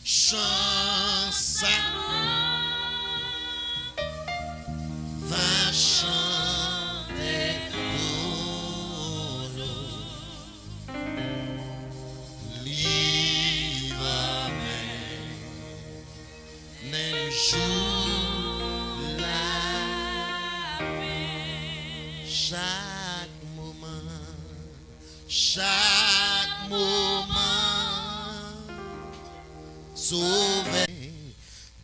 chance va chanter pour nous. Livre les jours la chaque moment sauver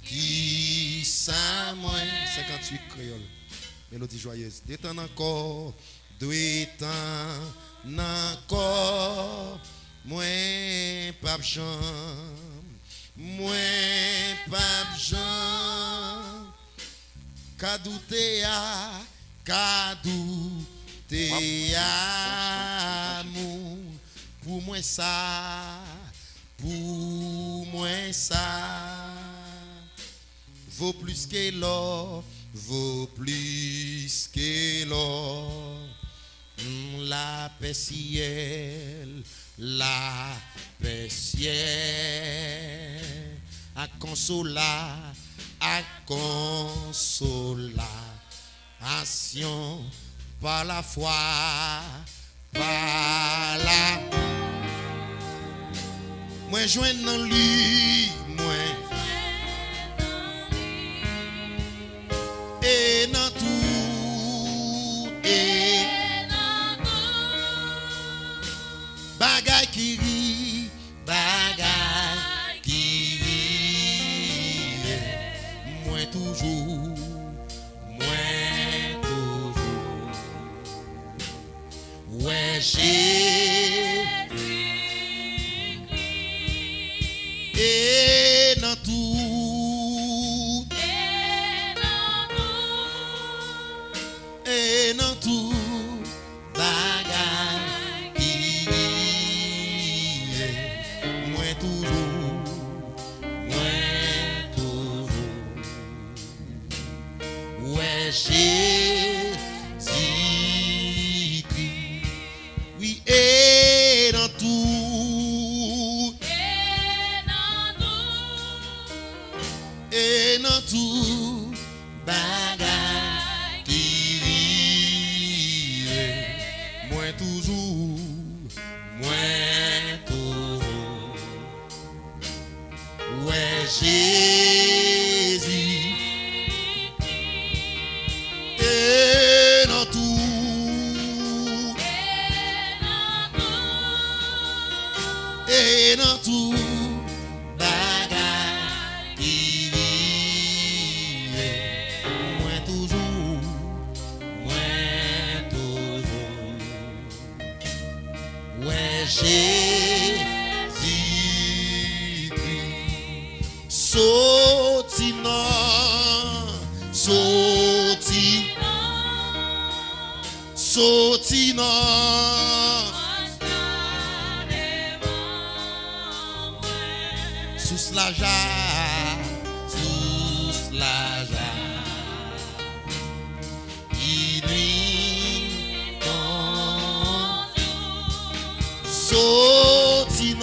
qui ça moi 58 créole mélodie joyeuse détend encore détend encore moins pas Jean kadouté amour pour moi ça vaut plus que l'or la paix ciel à consolation par la foi par la moi joins dans lui moi et dans tout bagaille qui rit moi toujours ouais Jésus et dans tout bagaille qui moi toujours ouais Jésus-Christ oui et dans tout bagaille qui moi toujours ouais Jésus et dans tout bagaille qui moi toujours ouais Jésus-Christ sorti sous la jarre il nuit sorti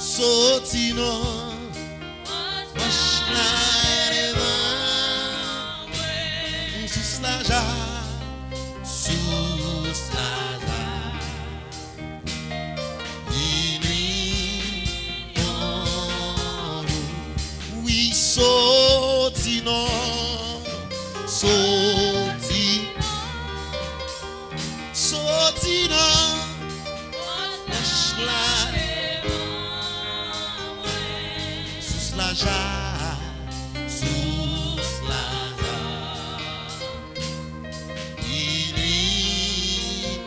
sous la jarre il nuit oui sorti sous la jarre il nuit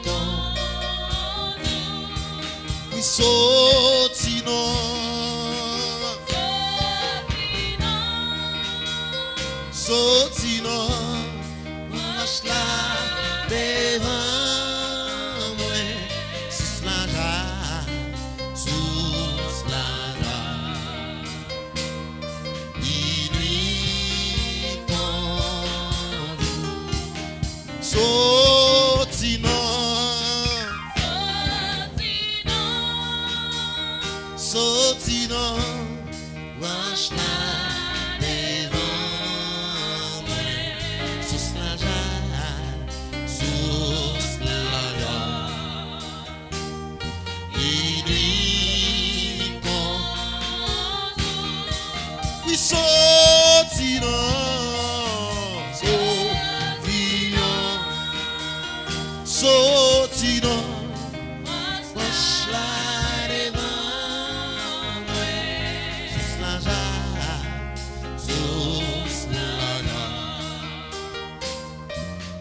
oui sorti marche là devant moi sous la jarre il nuit sorti sorti dans roche là devant moi. Sous la jarre, sous la jarre. Il dit oui, sorti dans sorti dans roche là devant moi. Sous la jarre, sous la jarre.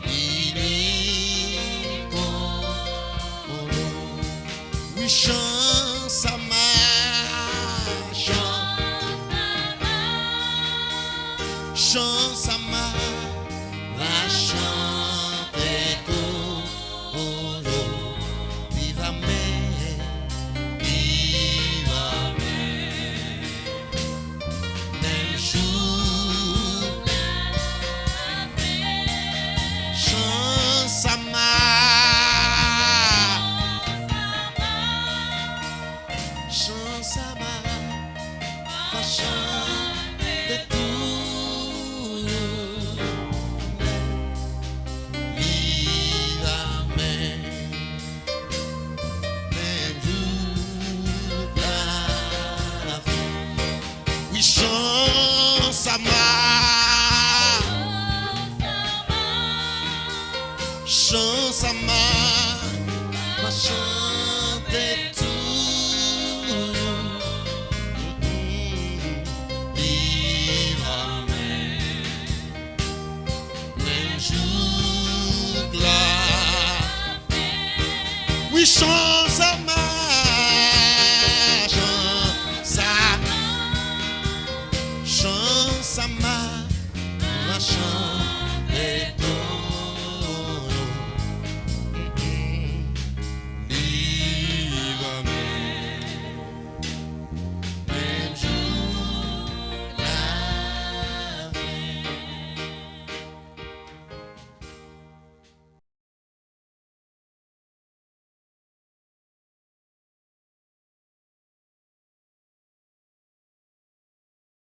Il est comme oui, chance à ma chance à ma va chanter tout. Viva me, nem jour, chance à ma, chance à ma, va chanter tout. Chance à ma, chance à ma, va chanter tout. Viva même jour là. Oui, chance.